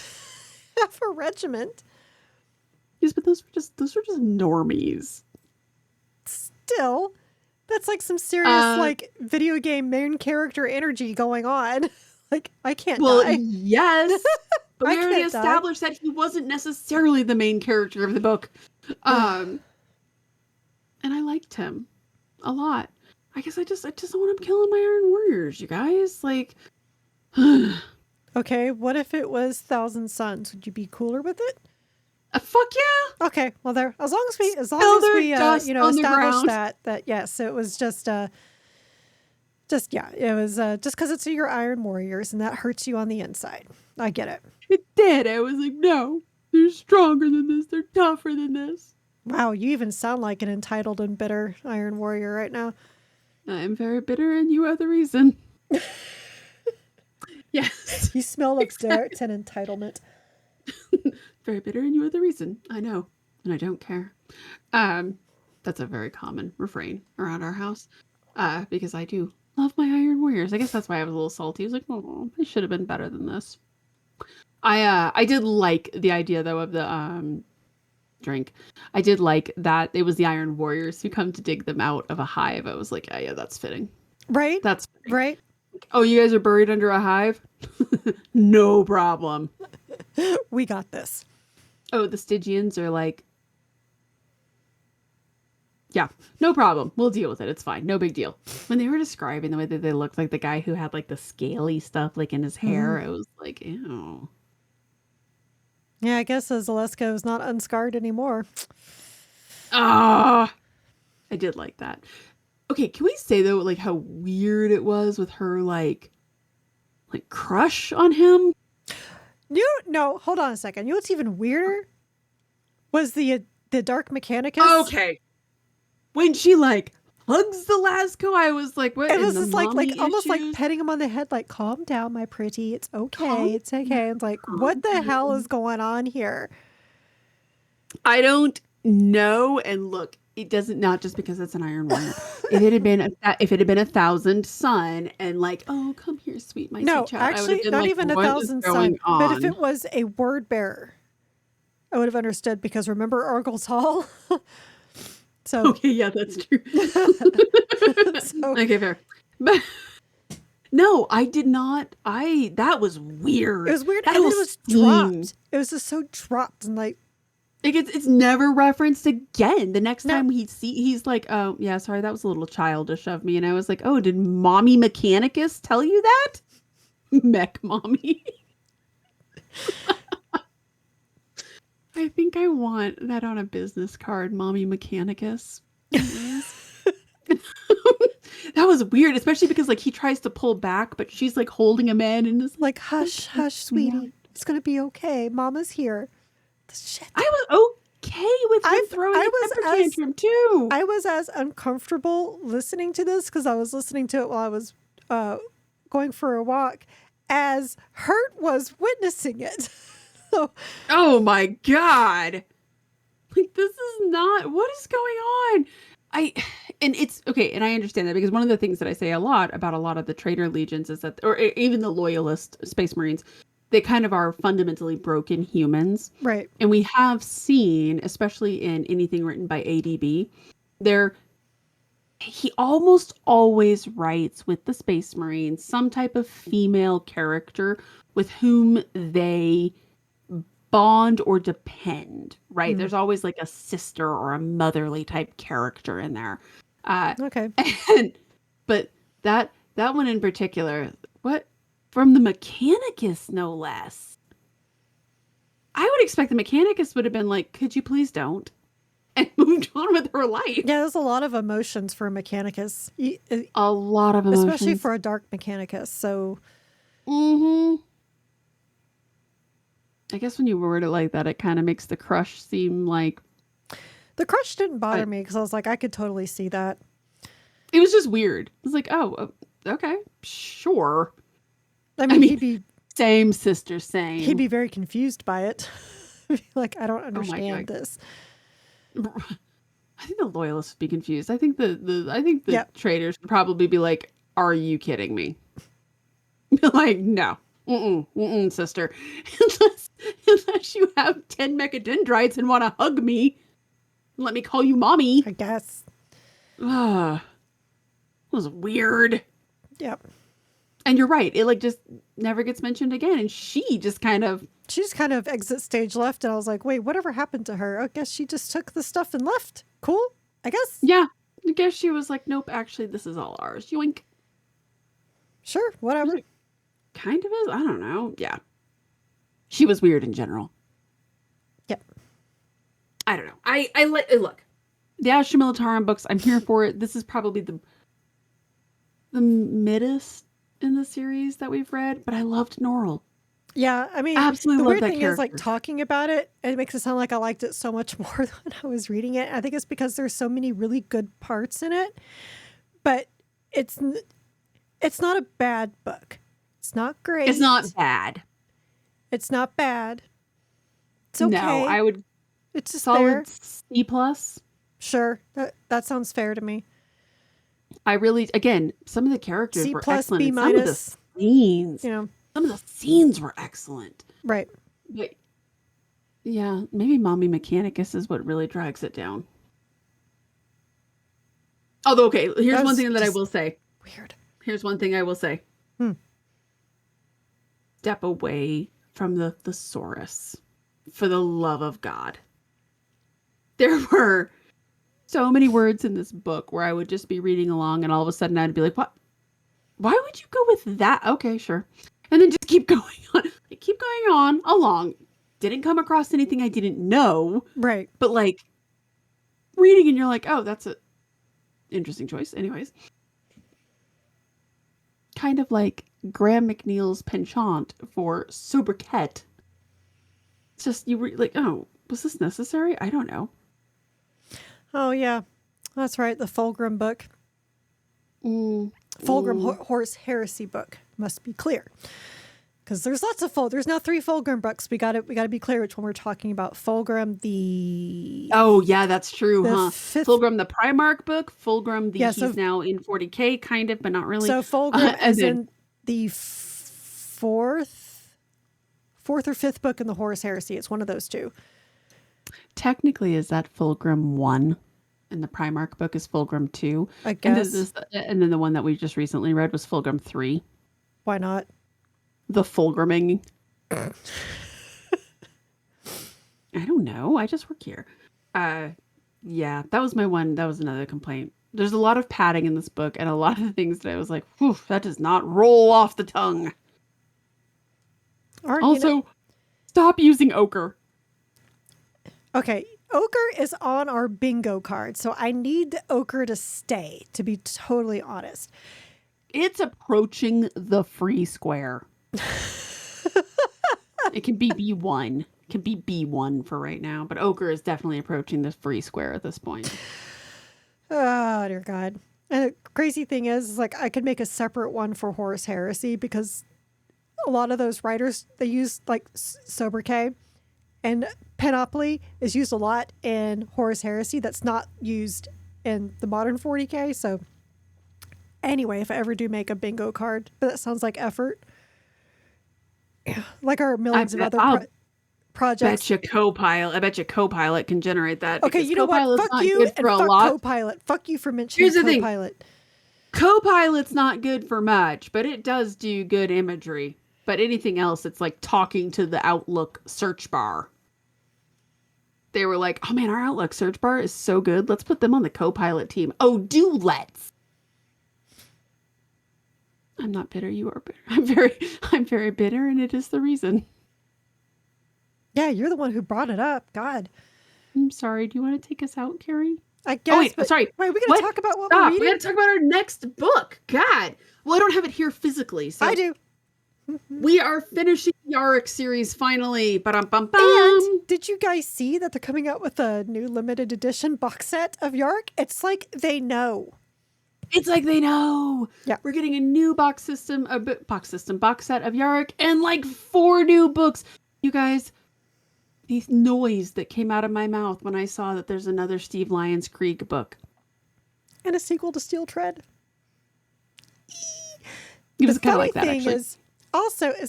regiment. Yes, but those were just normies. Still, that's like some serious like video game main character energy going on. Like I can't die. Yes, but we already established that he wasn't necessarily the main character of the book, and I liked him a lot. I guess I just don't want him killing my Iron Warriors, you guys. Like, okay, what if it was Thousand Suns? Would you be cooler with it? Fuck yeah. Okay, well there. As long as we establish that yes, it was just it was just because it's your Iron Warriors and that hurts you on the inside. I get it. It did. I was like, no, they're stronger than this. They're tougher than this. Wow, you even sound like an entitled and bitter Iron Warrior right now. I'm very bitter, and you are the reason. Yes. You smell like dirt and entitlement. Very bitter, and you are the reason. I know, and I don't care. That's a very common refrain around our house, because I do love my Iron Warriors. I guess that's why I was a little salty. I was like, oh, they should have been better than this. I did like the idea though of the drink. I did like that it was the Iron Warriors who come to dig them out of a hive. I was like, yeah, that's fitting. Right? That's fitting. Right. Oh, you guys are buried under a hive? No problem. We got this. Oh, the Stygians are like, yeah, no problem. We'll deal with it. It's fine. No big deal. When they were describing the way that they looked, like the guy who had like the scaly stuff like in his hair, I was like, ew. Yeah, I guess Zaleska is not unscarred anymore. Ah, I did like that. Okay, can we say though, like how weird it was with her like crush on him? No, hold on a second. You know what's even weirder? Was the Dark Mechanicus. Okay. When she like hugs the Lasco, I was like, what? It was just like almost like petting him on the head, like, calm down, my pretty. It's okay. It's okay. It's like, what the hell is going on here? I don't know. And look, it doesn't, not just because it's an Iron Warrior. If it had been a Thousand Sun and like, oh, come here, sweet my no, sweet child. actually, not like, even a Thousand Sun. But if it was a word bearer, I would have understood, because remember Argyl's Hall? So okay, yeah, that's true. Okay, fair. But no, I did not. That was weird. It was weird. That and it was dropped. It was just so dropped and like. It's never referenced again. The next time he's like, oh yeah, sorry, that was a little childish of me. And I was like, oh, did Mommy Mechanicus tell you that? Mech Mommy. I think I want that on a business card, Mommy Mechanicus. That was weird, especially because like he tries to pull back, but she's like holding him in and is like, hush, hush, sweetie. It's gonna be okay. Mama's here. Shit. I was okay with him throwing a temper tantrum too. I was as uncomfortable listening to this because I was listening to it while I was going for a walk as Hurt was witnessing it. So, oh my God. Like, this is not, what is going on? And it's okay. And I understand that because one of the things that I say a lot about a lot of the traitor legions is that, or even the loyalist space marines, they kind of are fundamentally broken humans. right. And we have seen, especially in anything written by ADB, he almost always writes with the Space Marines some type of female character with whom they bond or depend, right? There's always like a sister or a motherly type character in there. Okay. But that one in particular, what from the Mechanicus, no less. I would expect the Mechanicus would have been like, "Could you please don't?" and moved on with her life. Yeah, there's a lot of emotions for a Mechanicus. A lot of emotions, especially for a dark Mechanicus. So, I guess when you word it like that, it kind of makes the crush seem like the crush didn't bother me because I was like, I could totally see that. It was just weird. It was like, oh, okay, sure. I mean he'd be same sister, same. He'd be very confused by it. Like, I don't understand this. I think the loyalists would be confused. I think the traitors would probably be like, "Are you kidding me?" Like, no. Sister. unless you have 10 mechadendrites and want to hug me, let me call you mommy. I guess. It was weird. Yep. And you're right. It like just never gets mentioned again. And she just kind of exit stage left. And I was like, wait, whatever happened to her? I guess she just took the stuff and left. Cool, I guess. Yeah. I guess she was like, nope, actually, this is all ours. Yoink. Sure, whatever. Kind of is. I don't know. Yeah. She was weird in general. Yep. I don't know. I look. The Astra Militarum books, I'm here for it. This is probably the middest in the series that we've read, but I loved Norrell. Yeah, I mean, absolutely the love weird that thing character. is, like, talking about it, it makes it sound like I liked it so much more when I was reading it. I think it's because there's so many really good parts in it, but it's not a bad book. It's not great. It's not bad. It's not bad. It's okay. No, I would. It's a solid C+. Sure, that sounds fair to me. I really, again, some of the characters C+, were excellent. B-. Some of the scenes, some of the scenes were excellent. Right. But yeah, maybe Mommy Mechanicus is what really drags it down. Although, okay, here's one thing that I will say. Weird. Here's one thing I will say. Step away from the thesaurus, for the love of God. There were so many words in this book where I would just be reading along and all of a sudden I'd be like, what? Why would you go with that? Okay, sure. And then just keep going on. Like, keep going on along. Didn't come across anything I didn't know. Right. But like reading and you're like, oh, that's a interesting choice. Anyways. Kind of like Graham McNeil's penchant for sobriquet. It's just, you were like, oh, was this necessary? I don't know. Oh, yeah. That's right. The Fulgrim book. Fulgrim Horse Heresy book. Must be clear. Because there's lots of there's now 3 Fulgrim books. We got to be clear which one we're talking about. Fulgrim, the... Oh, yeah, that's true, huh? Fulgrim, the Primarch book. Fulgrim, he's now in 40k, kind of, but not really. So Fulgrim is in the fourth or 5th book in the Horus Heresy. It's one of those 2. Technically, is that Fulgrim 1? And the Primarch book is Fulgrim 2. I guess. And then the one that we just recently read was Fulgrim 3. Why not? The Fulgriming. I don't know. I just work here. Yeah, that was my one. That was another complaint. There's a lot of padding in this book and a lot of things that I was like, whew, that does not roll off the tongue. Also, stop using ochre. Okay, ochre is on our bingo card, so I need the ochre to stay, to be totally honest. It's approaching the free square. It can be B1. can be B1 for right now, but Ochre is definitely approaching the free square at this point. Oh, dear God. And the crazy thing is, like, I could make a separate one for Horus Heresy because a lot of those writers, they use, like, sobriquet. And Panoply is used a lot in Horus Heresy. That's not used in the modern 40K. So, anyway, if I ever do make a bingo card, but that sounds like effort. Like our millions of other projects. I bet you Copilot can generate that. Okay, you know what? Fuck you and fuck Copilot. Fuck you for mentioning Copilot. Copilot's not good for much, but it does do good imagery. But anything else, it's like talking to the Outlook search bar. They were like, oh man, our Outlook search bar is so good. Let's put them on the Copilot team. Oh, let's. I'm not bitter. You are bitter. I'm very bitter, and it is the reason. Yeah, you're the one who brought it up. God. I'm sorry. Do you want to take us out, Carrie? I guess. Oh, wait, sorry. Wait, we got to talk about what we're reading? We got to talk about our next book. God. Well, I don't have it here physically. So I do. We are finishing the Yarick series finally. Ba-dum-bum-bum. And did you guys see that they're coming out with a new limited edition box set of Yarick? It's like they know. It's like they know. Yeah. We're getting a new box set of Yarick and like 4 new books. You guys, the noise that came out of my mouth when I saw that there's another Steve Lyons Krieg book. And a sequel to Steel Tread. It was kind of like that, actually. Is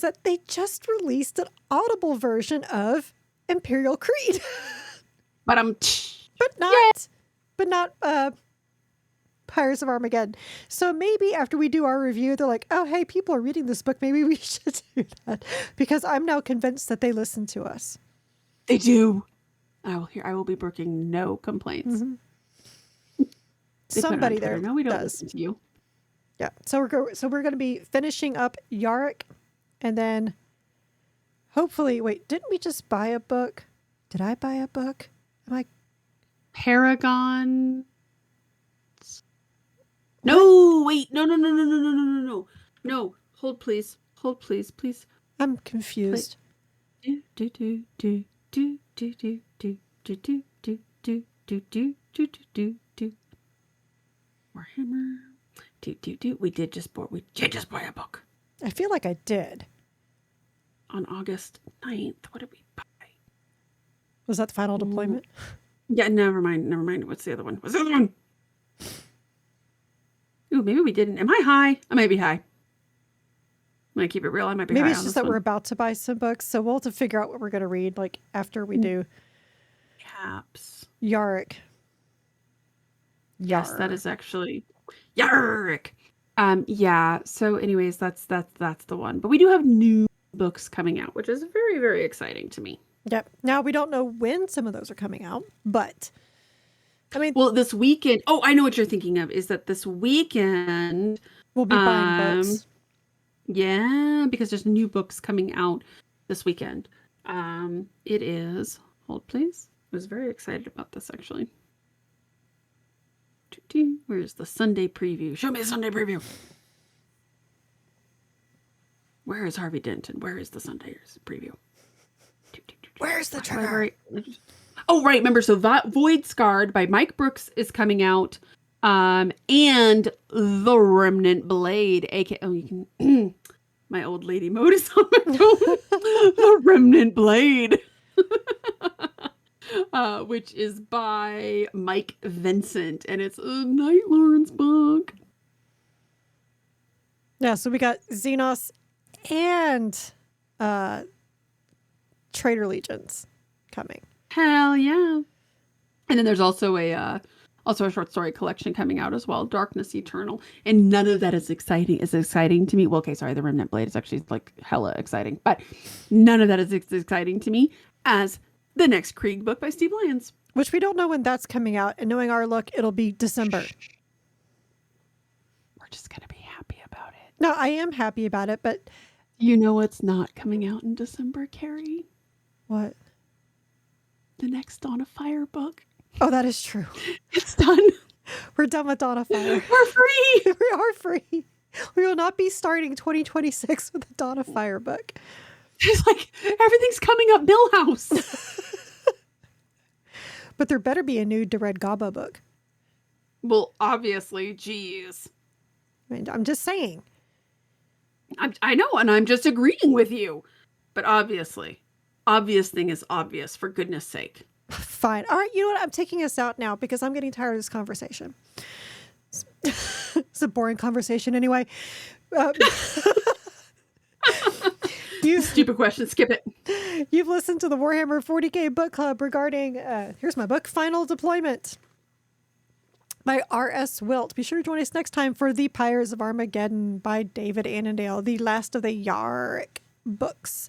that they just released an Audible version of Imperial Creed. But not Pirates of Armageddon. So maybe after we do our review, they're like, oh, hey, people are reading this book. Maybe we should do that. Because I'm now convinced that they listen to us. They do. I will be booking no complaints. Mm-hmm. Somebody there No, we don't does. listen to you. Yeah. So we're going to be finishing up Yarick, and then hopefully, wait, didn't we just buy a book? Did I buy a book? Paragon. No, wait. No. Hold, please. I'm confused. Warhammer. We did just buy a book. I feel like I did. On August 9th. What did we buy? Was that the final deployment? Yeah, never mind. What's the other one? Ooh, maybe we didn't. Am I high? I might be high. I'm going to keep it real. I might be high. Maybe it's just that we're about to buy some books, so we'll have to figure out what we're going to read like after we do. Caps. Yarick. Yes, that is actually Yarick. Yeah. So anyways, that's the one. But we do have new books coming out, which is very, very exciting to me. Yep. Now we don't know when some of those are coming out, but I mean, well, this weekend. Oh, I know what you're thinking of. Is that this weekend we'll be buying books? Yeah, because there's new books coming out this weekend. It is. Hold, please. I was very excited about this actually. Where's the Sunday preview? Show me the Sunday preview. Where is Harvey Denton? Where is the Sunday preview? Where's the trigger? Oh, right. Remember, so Void Scarred by Mike Brooks is coming out. And The Remnant Blade, aka you can my old lady mode is on my phone. The Remnant Blade. Which is by Mike Vincent, and it's a Night Lords book. Yeah, so we got Xenos and Traitor Legions coming. Hell yeah! And then there's also a short story collection coming out as well, Darkness Eternal, and none of that is exciting to me. Well, okay, sorry, The Remnant Blade is actually like hella exciting, but none of that is exciting to me as the next Krieg book by Steve Lyons. Which we don't know when that's coming out, and knowing our luck, it'll be December. We're just gonna be happy about it. No, I am happy about it, but you know what's not coming out in December, Carrie? What? The next Dawn of Fire book. Oh, that is true. It's done. We're done with Dawn of Fire. We're free. We are free. We will not be starting 2026 with a Dawn of Fire book. It's like everything's coming up Millhouse. But there better be a new Dered Gaba book. Well, obviously, geez. I mean, I'm just saying. I know, and I'm just agreeing with you. But obviously, obvious thing is obvious, for goodness sake. Fine. All right, you know what? I'm taking us out now because I'm getting tired of this conversation. It's a boring conversation anyway. Stupid question, skip it. You've listened to the Warhammer 40k book club regarding, here's my book, Final Deployment by R.S. Wilt. Be sure to join us next time for The Pyres of Armageddon by David Annandale, the last of the Yarick books.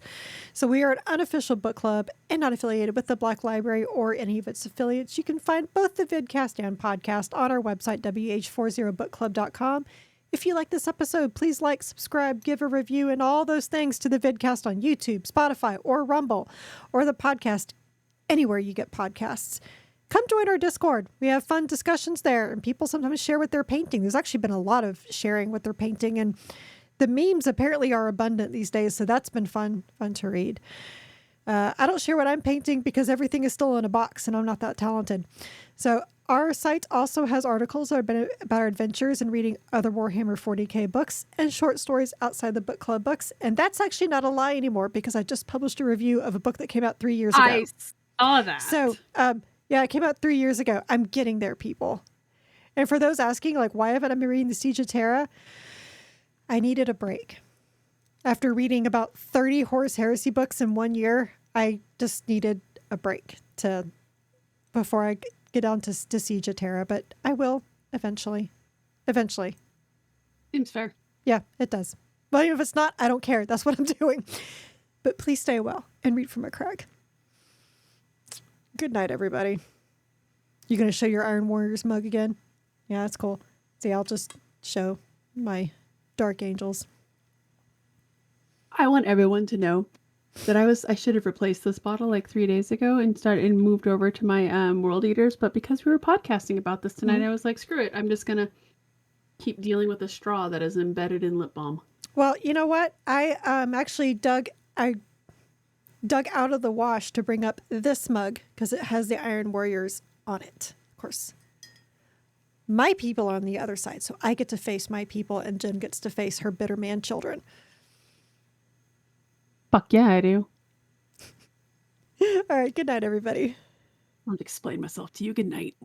So we are an unofficial book club and not affiliated with the Black Library or any of its affiliates. You can find both the vidcast and podcast on our website, WH40bookclub.com. If you like this episode, please like, subscribe, give a review, and all those things to the vidcast on YouTube, Spotify, or Rumble, or the podcast anywhere you get podcasts. Come join our Discord. We have fun discussions there, and people sometimes share what they're painting. There's actually been a lot of sharing what they're painting, and the memes apparently are abundant these days, so that's been fun to read. I don't share what I'm painting because everything is still in a box, and I'm not that talented. So our site also has articles about our adventures and reading other Warhammer 40k books and short stories outside the book club books. And that's actually not a lie anymore because I just published a review of a book that came out 3 years ago. I saw that. So, yeah, it came out 3 years ago. I'm getting there, people. And for those asking, like, why haven't I been reading the Siege of Terra? I needed a break. After reading about 30 Horus Heresy books in 1 year, I just needed a break before I get on to Siege of Terra, but I will eventually. Seems fair. Yeah, it does. But even if it's not, I don't care. That's what I'm doing. But please stay well and read from a crack. Good night, everybody. You going to show your Iron Warriors mug again? Yeah, that's cool. See, I'll just show my Dark Angels. I want everyone to know that I should have replaced this bottle like 3 days ago and moved over to my World Eaters, but because we were podcasting about this tonight, I was like, screw it. I'm just gonna keep dealing with a straw that is embedded in lip balm. Well, you know what? I actually dug out of the wash to bring up this mug because it has the Iron Warriors on it. Of course, my people are on the other side, so I get to face my people, and Jen gets to face her bitter man children. Fuck yeah, I do. All right, good night, everybody. I'll explain myself to you. Good night.